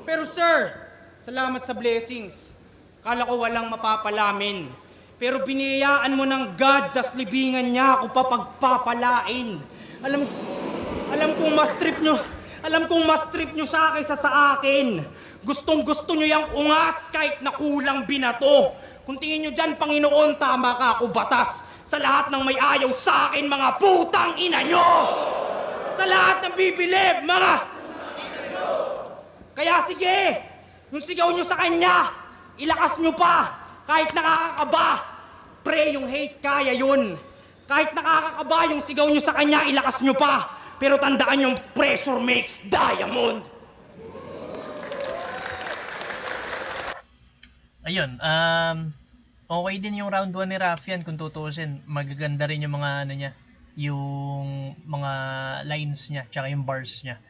Pero sir, salamat sa blessings. Kala ko walang mapapalamin. Pero biniyayaan mo ng God, tas libingan niya ako papagpapalain. Alam kong mas trip nyo, sa akin sa akin. Gustong gusto nyo yung ungas kahit na kulang binato. Kung tingin nyo dyan, Panginoon, tama ka ako batas. Sa lahat ng may ayaw sa akin, mga putang ina nyo! Sa lahat ng bibilib, mga... Kaya sige, yung sigaw nyo sa kanya, ilakas nyo pa, kahit nakakakaba. Pre, yung hate kaya yun. Kahit nakakakaba yung sigaw nyo sa kanya, ilakas nyo pa. Pero tandaan yung pressure makes diamond. Ayun, okay din yung round 1 ni Raffian kung tutuusin. Magaganda rin yung mga ano niya, yung mga lines niya, tsaka yung bars niya.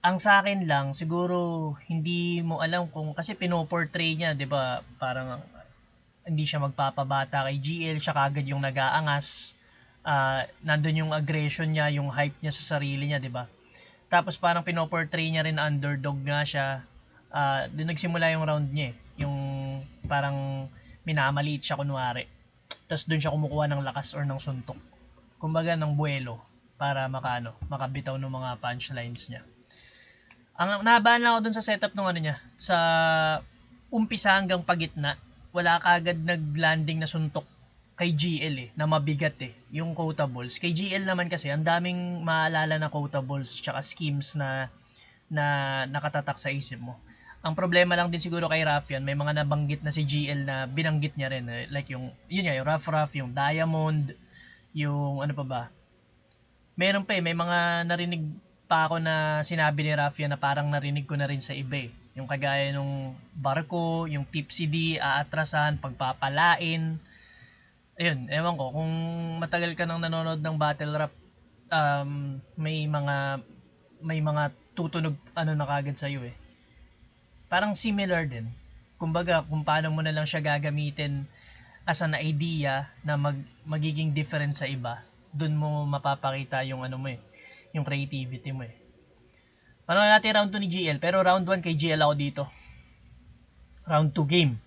Ang sa akin lang, siguro hindi mo alam kung, kasi pinoportray niya, di ba, parang hindi siya magpapabata kay GL, siya kagad yung nag-aangas. Nandun yung aggression niya, yung hype niya sa sarili niya, di ba? Tapos parang pinoportray niya rin underdog nga siya. Doon nagsimula yung round niya eh. Yung parang minamaliit siya kunwari. Tapos doon siya kumukuha ng lakas or ng suntok. Kumbaga ng buwelo para makabitaw ng mga punchlines niya. Ang nabahan lang ako doon sa setup ng ano niya, sa umpisa hanggang pagitna, wala kagad naglanding na suntok kay GL eh, na mabigat eh, yung quotables. Kay GL naman kasi, ang daming maalala na quotables tsaka schemes na nakatatak sa isip mo. Ang problema lang din siguro kay Raffian, may mga nabanggit na si GL na binanggit niya rin. Like yung rough, yung diamond, yung ano pa ba. Meron pa may mga narinig pa ako na sinabi ni Raffian na parang narinig ko na rin sa iba eh. Yung kagaya nung barko, yung tipsy D, aatrasan, pagpapalain. Ayun, ewan ko, kung matagal ka nang nanonood ng battle rap, may mga tutunog na kagad sa'yo eh. Parang similar din. Kumbaga, kung paano mo na lang siya gagamitin as an idea na magiging different sa iba, dun mo mapapakita yung yung creativity mo eh. Paano natin round 2 ni GL? Pero round 1 kay GL ako dito. Round 2 game.